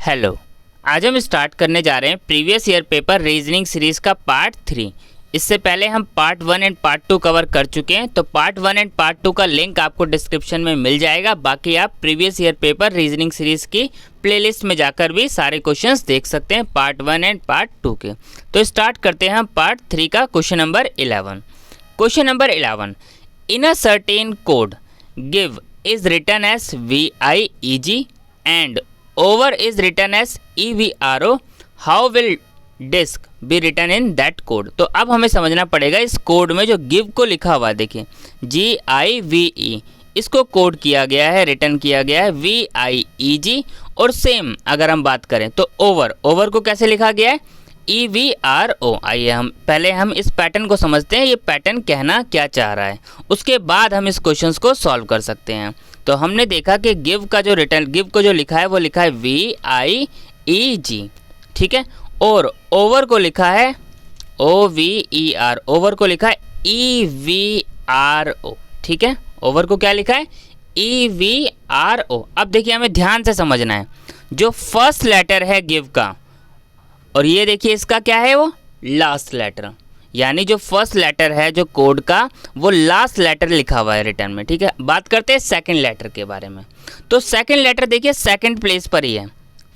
Hello, आज हम start करने जा रहे हैं previous year paper reasoning series का पार्ट 3। इससे पहले हम पार्ट 1 एंड पार्ट 2 कवर कर चुके हैं, तो पार्ट 1 एंड पार्ट 2 का लिंक आपको डिस्क्रिप्शन में मिल जाएगा। बाकी आप previous year paper reasoning series की प्लेलिस्ट में जाकर भी सारे क्वेश्चंस देख सकते हैं पार्ट 1 एंड पार्ट 2 के। तो स्टार्ट करते हैं हम पार्ट 3 का question number 11। Question number 11, in a certain code give is written as VIEG and over is written as EVRO, how will disk be written in that code। तो अब हमें समझना पड़ेगा इस कोड में जो गिव को लिखा हुआ है, देखिए GIVE, इसको कोड किया गया है, रिटर्न किया गया है VIEG। और सेम अगर हम बात करें तो ओवर को कैसे लिखा गया है EVRO। आइए हम इस पैटर्न को समझते हैं, ये पैटर्न कहना क्या चाह रहा है, उसके बाद हम इस क्वेश्चंस को सॉल्व कर सकते हैं। तो हमने देखा कि गिव को जो लिखा है वो लिखा है VIEG, ठीक है। और ओवर को लिखा है OVER, ओवर को लिखा है EVRO, ठीक है। ओवर को क्या लिखा है EVRO। अब देखिए हमें ध्यान से समझना है, जो फर्स्ट लेटर है गिव का, और ये देखिए इसका क्या है वो लास्ट लेटर, यानी जो फर्स्ट लेटर है जो कोड का वो लास्ट लेटर लिखा हुआ है रिटर्न में, ठीक है। बात करते हैं सेकंड लेटर के बारे में। तो सेकंड लेटर देखिए सेकंड प्लेस पर ही है,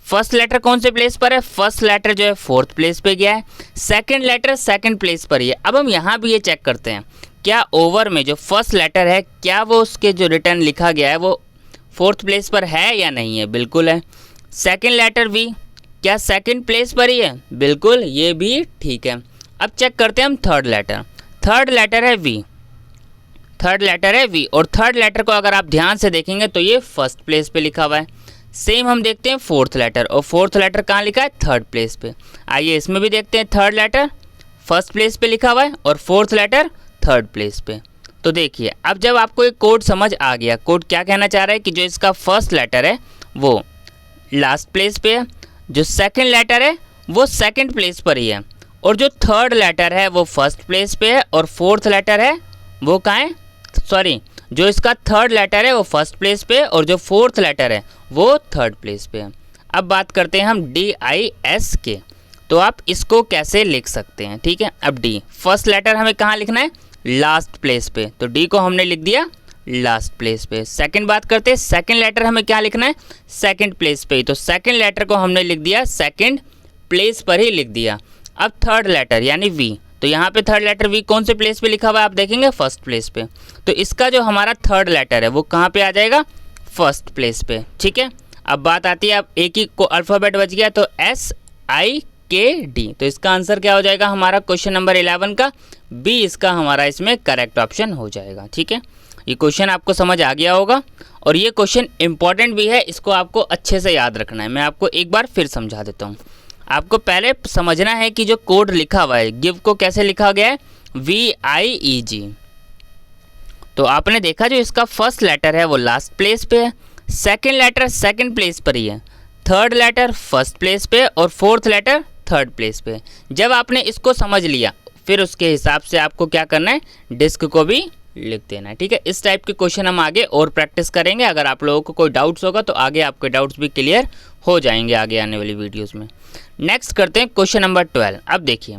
फर्स्ट लेटर कौन से प्लेस पर है, फर्स्ट लेटर जो है फोर्थ प्लेस पे गया है, सेकंड लेटर सेकंड प्लेस पर ही है। अब हम यहाँ भी ये चेक करते हैं क्या ओवर में जो फर्स्ट लेटर है क्या वो उसके जो रिटर्न लिखा गया है वो फोर्थ प्लेस पर है या नहीं है, बिल्कुल है। सेकंड लेटर भी क्या सेकंड प्लेस पर ही है, बिल्कुल, ये भी ठीक है। अब चेक करते हैं हम थर्ड लेटर है V, और थर्ड लेटर को अगर आप ध्यान से देखेंगे तो ये फर्स्ट प्लेस पे लिखा हुआ है। सेम हम देखते हैं फोर्थ लेटर, और फोर्थ लेटर कहाँ लिखा है थर्ड प्लेस पे। आइए इसमें भी देखते हैं, थर्ड लेटर फर्स्ट प्लेस पे लिखा हुआ है और फोर्थ लेटर थर्ड प्लेस पे। तो देखिए अब जब आपको एक कोड समझ आ गया, कोड क्या कहना चाह रहा है कि जो इसका फर्स्ट लेटर है वो लास्ट प्लेस पे है, जो सेकंड लेटर है वो सेकंड प्लेस पर ही है, और जो थर्ड लेटर है वो फर्स्ट प्लेस पे है, और फोर्थ लेटर है वो कहाँ है, जो इसका थर्ड लेटर है वो फर्स्ट प्लेस पे है, और जो फोर्थ लेटर है वो थर्ड प्लेस पे है। अब बात करते हैं हम DISK, तो आप इसको कैसे लिख सकते हैं, ठीक है। अब D फर्स्ट लेटर हमें कहाँ लिखना है लास्ट प्लेस पे, तो D को हमने लिख दिया लास्ट प्लेस पे। सेकंड बात करते हैं, सेकंड लेटर हमें क्या लिखना है सेकंड प्लेस पे, तो सेकंड लेटर को हमने लिख दिया सेकंड प्लेस पर ही लिख दिया। अब थर्ड लेटर यानी V, तो यहाँ पे थर्ड लेटर V कौन से प्लेस पे लिखा हुआ है आप देखेंगे फर्स्ट प्लेस पे, तो इसका जो हमारा थर्ड लेटर है वो कहाँ पे आ जाएगा फर्स्ट प्लेस पे, ठीक है। अब बात आती है, अब एक ही को अल्फ़ाबेट बच गया तो SIKD, तो इसका आंसर क्या हो जाएगा हमारा क्वेश्चन नंबर 11 का B, इसका हमारा इसमें करेक्ट ऑप्शन हो जाएगा, ठीक है। ये क्वेश्चन आपको समझ आ गया होगा, और ये क्वेश्चन इंपॉर्टेंट भी है, इसको आपको अच्छे से याद रखना है। मैं आपको एक बार फिर समझा देता हूँ। आपको पहले समझना है कि जो कोड लिखा हुआ है गिव को कैसे लिखा गया है VIEG। तो आपने देखा जो इसका फर्स्ट लेटर है वो लास्ट प्लेस पे है, सेकंड लेटर सेकंड प्लेस पर ही है, थर्ड लेटर फर्स्ट प्लेस पे, और फोर्थ लेटर थर्ड प्लेस पे। जब आपने इसको समझ लिया फिर उसके हिसाब से आपको क्या करना है डिस्क को भी लिख देना है, ठीक है। इस टाइप के क्वेश्चन हम आगे और प्रैक्टिस करेंगे। अगर आप लोगों को कोई डाउट्स होगा तो आगे आपके डाउट्स भी क्लियर हो जाएंगे आगे आने वाली वीडियोस में। नेक्स्ट करते हैं क्वेश्चन नंबर 12। अब देखिए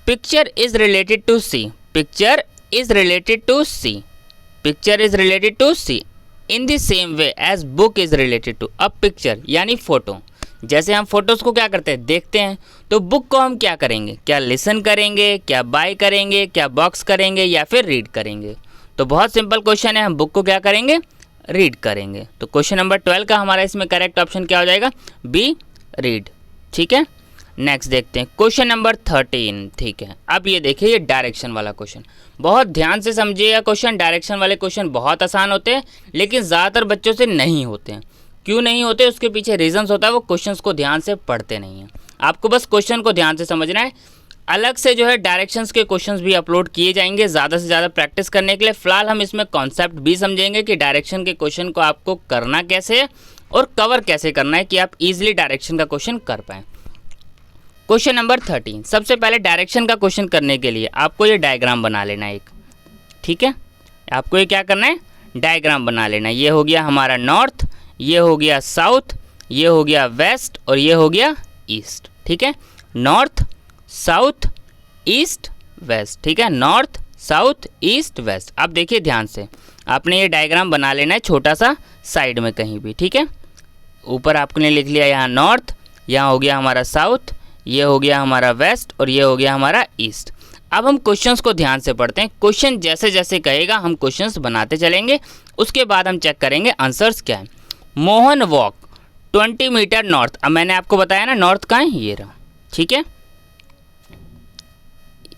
picture is related to C, picture is related to C in the same way as book is related to. अब पिक्चर यानी फोटो, जैसे हम फोटोज़ को क्या करते हैं देखते हैं, तो बुक को हम क्या करेंगे, क्या लिसन करेंगे, क्या बाय करेंगे, क्या बॉक्स करेंगे, या फिर रीड करेंगे। तो बहुत सिंपल क्वेश्चन है, हम बुक को क्या करेंगे रीड करेंगे। तो क्वेश्चन नंबर 12 का हमारा इसमें करेक्ट ऑप्शन क्या हो जाएगा B, रीड, ठीक है। नेक्स्ट देखते हैं क्वेश्चन नंबर 13, ठीक है। अब ये देखिए ये डायरेक्शन वाला क्वेश्चन, बहुत ध्यान से समझिएगा क्वेश्चन। डायरेक्शन वाले क्वेश्चन बहुत आसान होते हैं लेकिन ज़्यादातर बच्चों से नहीं होते हैं। क्यों नहीं होते उसके पीछे रीजंस होता है, वो क्वेश्चंस को ध्यान से पढ़ते नहीं हैं। आपको बस क्वेश्चन को ध्यान से समझना है। अलग से जो है डायरेक्शंस के क्वेश्चंस भी अपलोड किए जाएंगे ज़्यादा से ज़्यादा प्रैक्टिस करने के लिए। फिलहाल हम इसमें कॉन्सेप्ट भी समझेंगे कि डायरेक्शन के क्वेश्चन को आपको करना कैसे है और कवर कैसे करना है कि आप इजीली डायरेक्शन का क्वेश्चन कर पाएँ। क्वेश्चन नंबर 13, सबसे पहले डायरेक्शन का क्वेश्चन करने के लिए आपको ये डायग्राम बना लेना है एक, ठीक है। आपको ये क्या करना है डायग्राम बना लेना है। ये हो गया हमारा नॉर्थ, ये हो गया साउथ, ये हो गया वेस्ट और ये हो गया ईस्ट, ठीक है। नॉर्थ साउथ ईस्ट वेस्ट, ठीक है, नॉर्थ साउथ ईस्ट वेस्ट। अब देखिए ध्यान से, आपने ये डायग्राम बना लेना है छोटा सा साइड में कहीं भी, ठीक है। ऊपर आपने लिख लिया यहाँ नॉर्थ, यहाँ हो गया हमारा साउथ, ये हो गया हमारा वेस्ट और ये हो गया हमारा ईस्ट। अब हम क्वेश्चंस को ध्यान से पढ़ते हैं। क्वेश्चन जैसे जैसे कहेगा हम क्वेश्चंस बनाते चलेंगे, उसके बाद हम चेक करेंगे आंसर्स क्या है। Mohan walk 20 metre north. अब मैंने आपको बताया ना नॉर्थ कहाँ है, ये रहा, ठीक है,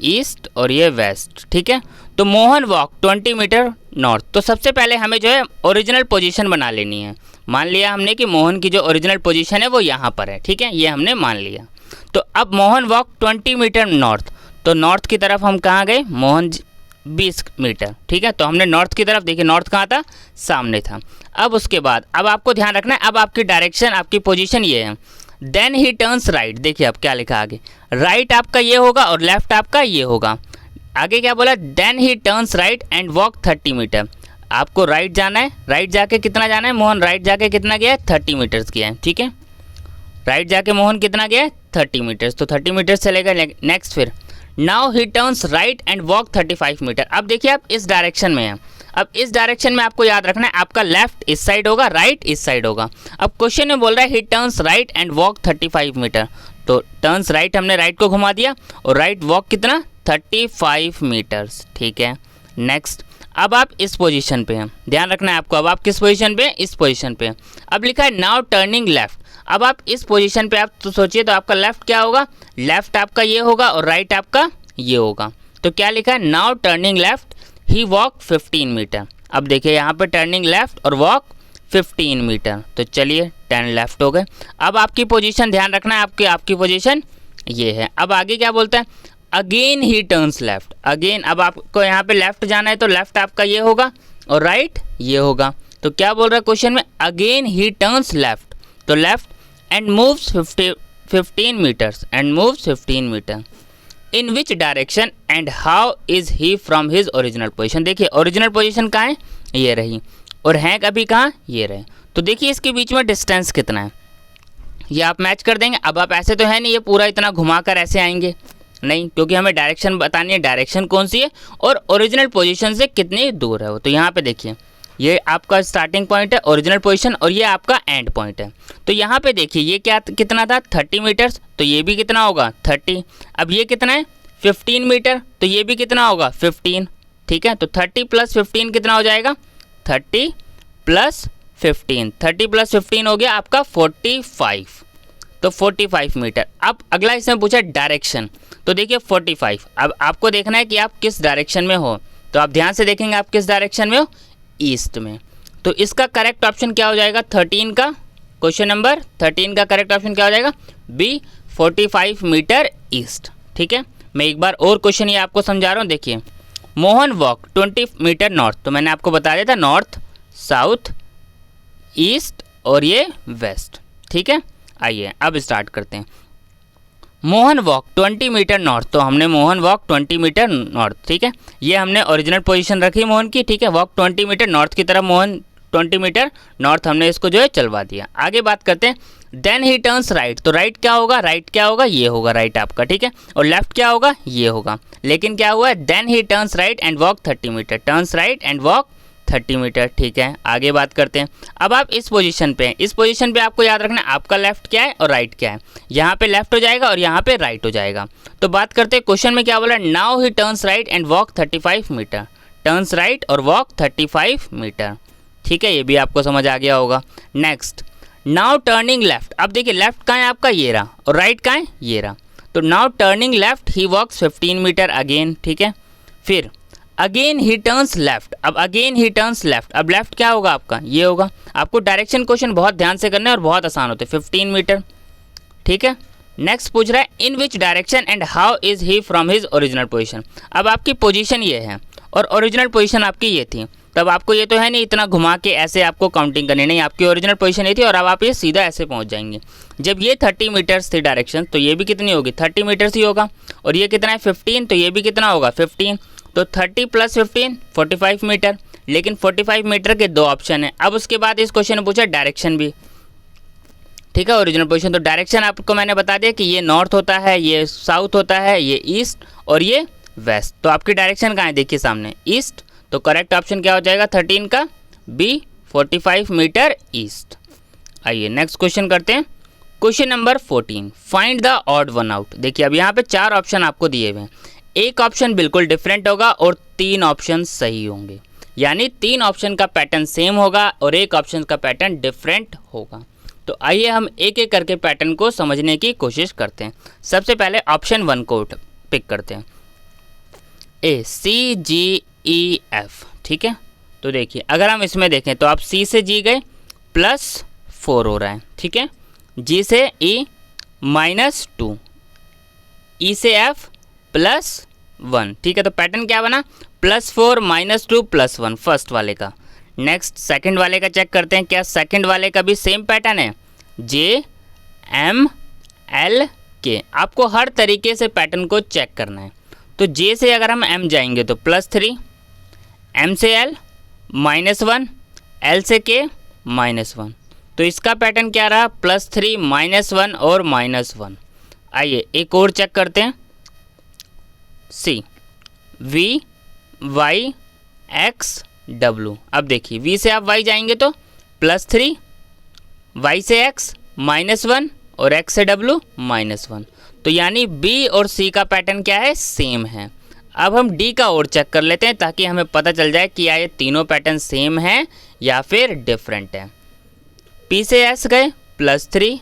ईस्ट और ये वेस्ट, ठीक है। तो मोहन वॉक 20 मीटर नॉर्थ। तो सबसे पहले हमें जो है ओरिजिनल पोजीशन बना लेनी है। मान लिया हमने कि मोहन की जो ओरिजिनल पोजीशन है वो यहाँ पर है, ठीक है, ये हमने मान लिया। तो अब मोहन वॉक 20 मीटर नॉर्थ, तो नॉर्थ की तरफ हम कहाँ गए, मोहन 20 मीटर, ठीक है। तो हमने नॉर्थ की तरफ, देखिए नॉर्थ कहाँ था, सामने था। अब उसके बाद अब आपको ध्यान रखना है, अब आपकी डायरेक्शन, आपकी पोजीशन ये है। देन ही टर्न्स राइट, देखिए अब क्या लिखा आगे, राइट आपका ये होगा और लेफ्ट आपका ये होगा। आगे क्या बोला, then he turns right and walk 30 metre. आपको राइट जाना है, राइट जाके कितना जाना है, मोहन राइट जाके कितना गया है, 30 मीटर्स गया है, ठीक है। राइट जाके मोहन कितना गया है, 30 मीटर्स, तो 30 मीटर्स चलेगा। नेक्स्ट फिर now he turns right and walk 35 metre. अब देखिए आप इस डायरेक्शन में हैं, अब इस डायरेक्शन में आपको याद रखना है आपका लेफ्ट इस साइड होगा, राइट इस साइड होगा। अब क्वेश्चन में बोल रहा है he turns right and walk 35 metre, तो टर्न्स राइट हमने राइट को घुमा दिया और राइट वॉक कितना, 35 मीटर्स, ठीक है। नेक्स्ट अब आप इस पोजीशन पे हैं, ध्यान रखना है आपको, अब आप किस पोजीशन पे हैं, इस पोजीशन पे। अब लिखा है नाउ टर्निंग लेफ्ट। अब आप इस पोजीशन पे आप तो सोचिए, तो आपका लेफ्ट क्या होगा, लेफ्ट आपका ये होगा और राइट आपका ये होगा। तो क्या लिखा है, नाउ टर्निंग लेफ्ट ही वॉक 15 मीटर। अब देखिए यहाँ पे टर्निंग लेफ्ट और वॉक 15 मीटर, तो चलिए 10 लेफ्ट हो गए। अब आपकी पोजीशन ध्यान रखना है, आपकी पोजीशन ये है। अब आगे क्या बोलता है, again he turns left, again अब आपको यहाँ पे लेफ्ट जाना है, तो लेफ्ट आपका ये होगा और राइट ये होगा। तो क्या बोल रहा है क्वेश्चन में, अगेन ही टर्न्स लेफ्ट, तो left and moves 15 metres, and moves 15 metre. In which direction and how is he from his original position. देखिए ओरिजिनल पोजीशन कहाँ है, ये रही, और हैं अभी कहाँ, ये रहे। तो देखिए इसके बीच में डिस्टेंस कितना है, ये आप मैच कर देंगे। अब आप ऐसे तो है नहीं ये पूरा इतना घुमा कर ऐसे आएंगे, नहीं, क्योंकि हमें डायरेक्शन बतानी है, डायरेक्शन कौन सी है और ओरिजिनल पोजीशन से कितनी दूर है वो। तो यहाँ पे देखिए ये आपका स्टार्टिंग पॉइंट है ओरिजिनल पोजीशन, और ये आपका एंड पॉइंट है। तो यहाँ पे देखिए ये क्या कितना था, 30 मीटर्स, तो ये भी कितना होगा 30। अब ये कितना है 15 मीटर, तो ये भी कितना होगा 15, ठीक है। तो 30 + 15 कितना हो जाएगा, 30 + 15, 30 + 15 हो गया आपका 45, तो 45 मीटर। अब अगला इसमें पूछा डायरेक्शन, तो देखिए 45। अब आपको देखना है कि आप किस डायरेक्शन में हो, तो आप ध्यान से देखेंगे आप किस डायरेक्शन में हो, ईस्ट में। तो इसका करेक्ट ऑप्शन क्या हो जाएगा, 13 का, क्वेश्चन नंबर 13 का करेक्ट ऑप्शन क्या हो जाएगा, बी 45 मीटर ईस्ट, ठीक है। मैं एक बार और क्वेश्चन ये आपको समझा रहा हूँ, देखिए मोहन वॉक 20 मीटर नॉर्थ, तो मैंने आपको बता दिया था नॉर्थ साउथ ईस्ट और ये वेस्ट, ठीक है। आइए अब स्टार्ट करते हैं। मोहन वॉक 20 मीटर नॉर्थ, तो हमने मोहन वॉक 20 मीटर नॉर्थ, ठीक है, ये हमने ओरिजिनल पोजीशन रखी मोहन की, ठीक है। वॉक 20 मीटर नॉर्थ की तरफ, मोहन 20 मीटर नॉर्थ हमने इसको जो है चलवा दिया। आगे बात करते हैं, देन ही टर्न्स राइट, तो राइट क्या होगा, राइट क्या होगा, ये होगा राइट आपका, ठीक है, और लेफ्ट क्या होगा, ये होगा। लेकिन क्या हुआ है, then he turns right and walk 30 metre, turns right and walk 30 metre, ठीक है। आगे बात करते हैं, अब आप इस पोजीशन पे हैं, इस पोजीशन पे आपको याद रखना है आपका लेफ्ट क्या है और राइट क्या है। यहाँ पे लेफ्ट हो जाएगा और यहाँ पे राइट हो जाएगा। तो बात करते हैं क्वेश्चन में क्या बोला, now he turns right and walk 35 metre, turns right और वॉक 35 मीटर, ठीक है, ये भी आपको समझ आ गया होगा। नेक्स्ट नाउ टर्निंग लेफ्ट, अब देखिए लेफ्ट कहाँ है आपका, ये रहा, और राइट कहाँ है, ये रहा। तो नाउ टर्निंग लेफ्ट ही वॉक्स 15 मीटर अगेन, ठीक है। फिर अगेन ही टर्न्स लेफ्ट, अब अगेन ही टर्न्स लेफ्ट, अब लेफ्ट क्या होगा आपका, ये होगा। आपको डायरेक्शन क्वेश्चन बहुत ध्यान से करना है और बहुत आसान होते हैं, 15 मीटर, ठीक है। नेक्स्ट पूछ रहा है in which direction and how is he from his original position. अब आपकी पोजीशन ये है और ओरिजिनल पोजीशन आपकी ये थी, तब आपको ये तो है नहीं इतना घुमा के ऐसे आपको काउंटिंग करनी नहीं, आपकी ओरिजिनल पोजीशन ये थी और अब आप ये सीधा ऐसे पहुंच जाएंगे। जब ये 30 मीटर्स थी डायरेक्शन, तो ये भी कितनी होगी, 30 मीटर्स ही होगा, और ये कितना है 15, तो ये भी कितना होगा 15, तो 30 + 15 45 मीटर। लेकिन 45 मीटर के दो ऑप्शन है। अब उसके बाद इस क्वेश्चन में पूछा डायरेक्शन भी, ठीक है, ओरिजिनल पोजीशन। तो डायरेक्शन आपको मैंने बता दिया कि ये नॉर्थ होता है, ये साउथ होता है, ये ईस्ट और ये वेस्ट। तो आपकी डायरेक्शन कहाँ है, देखिए सामने ईस्ट। तो करेक्ट ऑप्शन क्या हो जाएगा 13 का बी, 45 मीटर ईस्ट। आइए नेक्स्ट क्वेश्चन करते हैं। Question number 14, find the odd one out. देखिए अब यहाँ पे 4 ऑप्शन आपको दिए हुए हैं, एक ऑप्शन बिल्कुल डिफरेंट होगा और 3 ऑप्शन सही होंगे, यानी 3 ऑप्शन का पैटर्न सेम होगा और एक ऑप्शन का पैटर्न डिफरेंट होगा। तो आइए हम एक एक करके पैटर्न को समझने की कोशिश करते हैं। सबसे पहले ऑप्शन 1 को पिक करते हैं, ए सी जी ई एफ। ठीक है, तो देखिए अगर हम इसमें देखें तो आप सी से जी गए +4 हो रहा है। ठीक है, जी से ई -2, ई से एफ +1। ठीक है, तो पैटर्न क्या बना +4 -2 +1 फर्स्ट वाले का। नेक्स्ट सेकंड वाले का चेक करते हैं, क्या सेकंड वाले का भी सेम पैटर्न है, जे एम एल के। आपको हर तरीके से पैटर्न को चेक करना है। तो जे से अगर हम एम जाएंगे तो +3, एम से एल -1, एल से के -1। तो इसका पैटर्न क्या रहा +3 -1 और -1। आइए एक और चेक करते हैं, सी वी वाई एक्स डब्लू। अब देखिए वी से आप वाई जाएंगे तो +3, वाई से एक्स -1 और एक्स से डब्लू -1। तो यानी बी और सी का पैटर्न क्या है, सेम है। अब हम डी का और चेक कर लेते हैं ताकि हमें पता चल जाए कि ये तीनों पैटर्न सेम हैं या फिर डिफरेंट है। पी से एस गए +3,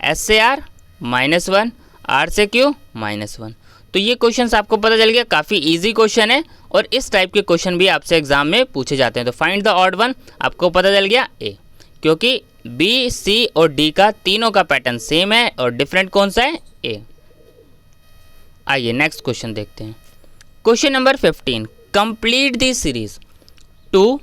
एस से आर -1, आर से क्यू -1। तो ये क्वेश्चंस आपको पता चल गया, काफ़ी इजी क्वेश्चन है और इस टाइप के क्वेश्चन भी आपसे एग्जाम में पूछे जाते हैं। तो फाइंड द ऑड वन आपको पता चल गया ए, क्योंकि बी सी और डी का तीनों का पैटर्न सेम है और डिफरेंट कौन सा है, ए। आइए नेक्स्ट क्वेश्चन देखते हैं। Question number 15, complete the series 2,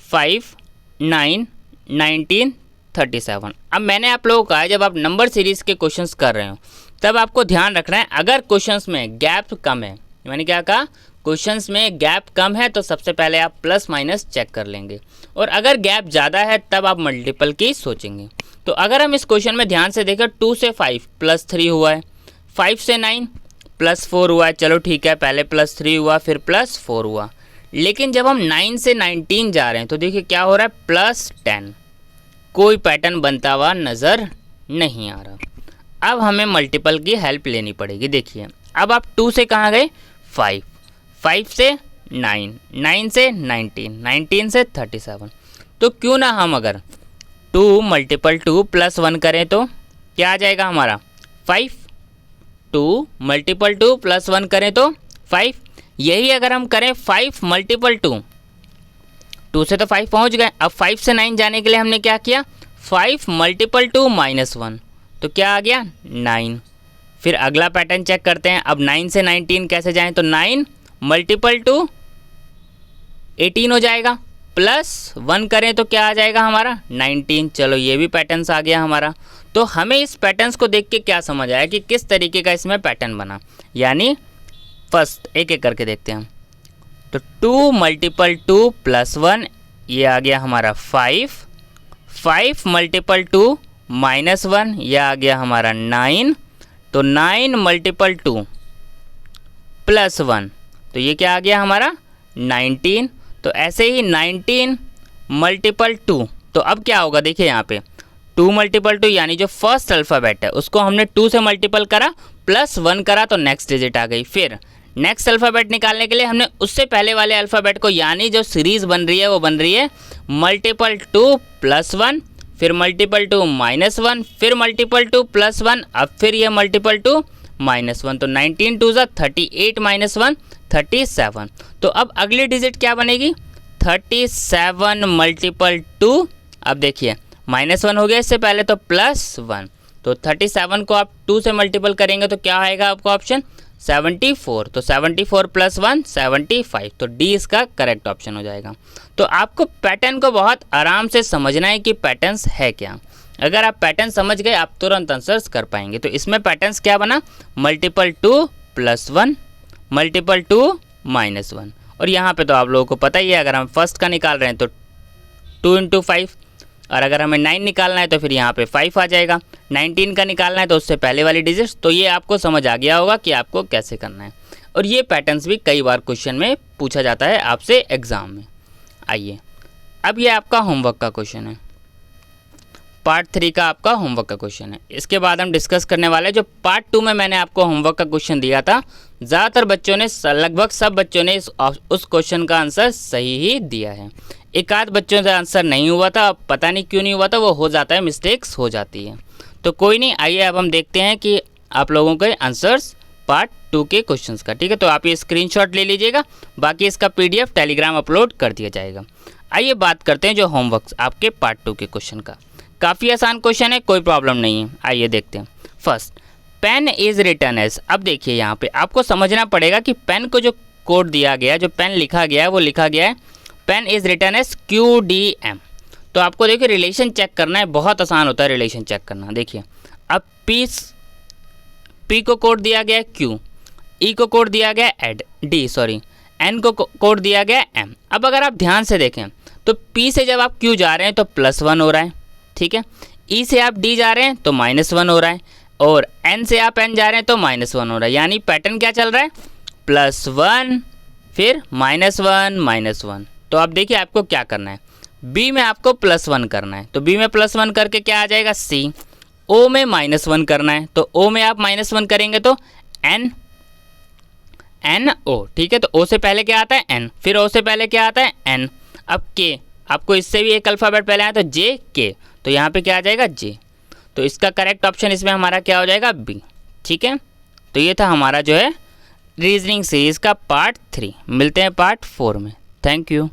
5, 9, 19, 37। अब मैंने आप लोगों को कहा जब आप नंबर सीरीज के क्वेश्चंस कर रहे हो तब आपको ध्यान रखना है, अगर क्वेश्चंस में गैप कम है, मैंने क्या कहा, क्वेश्चंस में गैप कम है तो सबसे पहले आप प्लस माइनस चेक कर लेंगे, और अगर गैप ज़्यादा है तब आप मल्टीपल की सोचेंगे। तो अगर हम इस क्वेश्चन में ध्यान से देखें, 2 से 5 +3 हुआ है, 5 से 9 +4 हुआ है, चलो ठीक है, पहले +3 हुआ फिर +4 हुआ। लेकिन जब हम 9 से 19 जा रहे हैं तो देखिए क्या हो रहा है, +10। कोई पैटर्न बनता हुआ नज़र नहीं आ रहा। अब हमें मल्टीपल की हेल्प लेनी पड़ेगी। देखिए अब आप 2 से कहाँ गए, 5, 5 से 9, 9 से 19, 19 से 37। तो क्यों ना हम अगर 2 × 2 +1 करें तो क्या आ जाएगा हमारा 5। 2 × 2 +1 करें तो 5। यही अगर हम करें 5 × 2, 2 से तो 5 पहुंच गए। अब 5 से 9 जाने के लिए हमने क्या किया, 5 × 2 -1, तो क्या आ गया 9। फिर अगला पैटर्न चेक करते हैं। अब 9 से 19 कैसे जाएं, तो 9 × 2 18 हो जाएगा, +1 करें तो क्या आ जाएगा हमारा 19। चलो ये भी पैटर्न्स आ गया हमारा। तो हमें इस पैटर्न्स को देख के क्या समझ आया कि किस तरीके का इसमें पैटर्न बना, यानी फर्स्ट एक एक करके देखते हैं। तो 2 × 2 +1 ये आ गया हमारा 5, 5 × 2 -1 ये आ गया हमारा 9, तो 9 × 2 +1 तो ये क्या आ गया हमारा 19। तो ऐसे ही 19 × 2, तो अब क्या होगा, देखिए यहाँ पे 2 × 2 यानी जो फर्स्ट अल्फ़ाबेट है उसको हमने 2 से मल्टीपल करा, +1 करा तो नेक्स्ट डिजिट आ गई। फिर नेक्स्ट अल्फ़ाबेट निकालने के लिए हमने उससे पहले वाले अल्फ़ाबेट को, यानी जो सीरीज़ बन रही है वो बन रही है ×2 +1, फिर ×2 -1, फिर ×2 +1, अब फिर ये ×2 -1। तो 19 2 38 -1 37। तो अब अगली डिजिट क्या बनेगी, 37 × 2। अब देखिए -1 हो गया इससे पहले तो +1, तो 37 को आप 2 से मल्टीपल करेंगे तो क्या आएगा आपका ऑप्शन 74। तो 74 + 1 75, तो डी इसका करेक्ट ऑप्शन हो जाएगा। तो आपको पैटर्न को बहुत आराम से समझना है कि पैटर्न्स है क्या। अगर आप पैटर्न समझ गए आप तुरंत आंसर्स कर पाएंगे। तो इसमें पैटर्न्स क्या बना, ×2 +1, ×2 -1, और यहाँ पे तो आप लोगों को पता ही है, अगर हम फर्स्ट का निकाल रहे हैं तो 2 × 5। और अगर हमें 9 निकालना है तो फिर यहाँ पे 5 आ जाएगा। 19 का निकालना है तो उससे पहले वाली डिजिट्स। तो ये आपको समझ आ गया होगा कि आपको कैसे करना है, और ये पैटर्न्स भी कई बार क्वेश्चन में पूछा जाता है आपसे एग्ज़ाम में। आइए अब ये आपका होमवर्क का क्वेश्चन है, पार्ट 3 का आपका होमवर्क का क्वेश्चन है। इसके बाद हम डिस्कस करने वाले हैं जो पार्ट 2 में मैंने आपको होमवर्क का क्वेश्चन दिया था, ज़्यादातर बच्चों ने, लगभग सब बच्चों ने उस क्वेश्चन का आंसर सही ही दिया है। एक आध बच्चों से आंसर नहीं हुआ था, पता नहीं क्यों नहीं हुआ था, वो हो जाता है, मिस्टेक्स हो जाती है। तो कोई नहीं, आइए अब हम देखते हैं कि आप लोगों के आंसर्स पार्ट 2 के क्वेश्चंस का। ठीक है, तो आप ये स्क्रीनशॉट ले लीजिएगा, बाकी इसका PDF टेलीग्राम अपलोड कर दिया जाएगा। आइए बात करते हैं जो होमवर्क आपके पार्ट 2 के क्वेश्चन का। काफ़ी आसान क्वेश्चन है, कोई प्रॉब्लम नहीं है। आइए देखते हैं। First, pen is written as. अब देखिए यहाँ पे आपको समझना पड़ेगा कि पेन को जो कोड दिया गया है, जो पेन लिखा गया है, वो लिखा गया है pen is written as QDM। तो आपको देखिए रिलेशन चेक करना है, बहुत आसान होता है रिलेशन चेक करना। देखिए अब P को कोड दिया गया है Q, E को कोड दिया गया है N को कोड दिया गया है M। अब अगर आप ध्यान से देखें तो P से जब आप Q जा रहे हैं तो +1 हो रहा है, ठीक है। E से आप D जा रहे हैं तो -1 हो रहा है, और N से आप N जा रहे हैं तो -1 हो रहा है। यानी पैटर्न क्या चल रहा है, +1 फिर -1 तो अब देखिए आपको क्या करना है, B में आपको +1 करना है। तो B में +1 करके क्या आ जाएगा C। O में -1 करना है, तो O में आप -1 करेंगे तो NO, ठीक है। तो O से पहले क्या आता है N, फिर O से पहले क्या आता है N। अब K, आपको इससे भी एक अल्फ़ाबेट पहले आया तो JK, तो यहाँ पे क्या आ जाएगा J। तो इसका करेक्ट ऑप्शन इसमें हमारा क्या हो जाएगा B, ठीक है। तो ये था हमारा जो है रीजनिंग सीरीज़ का पार्ट 3। मिलते हैं पार्ट 4 में। Thank you.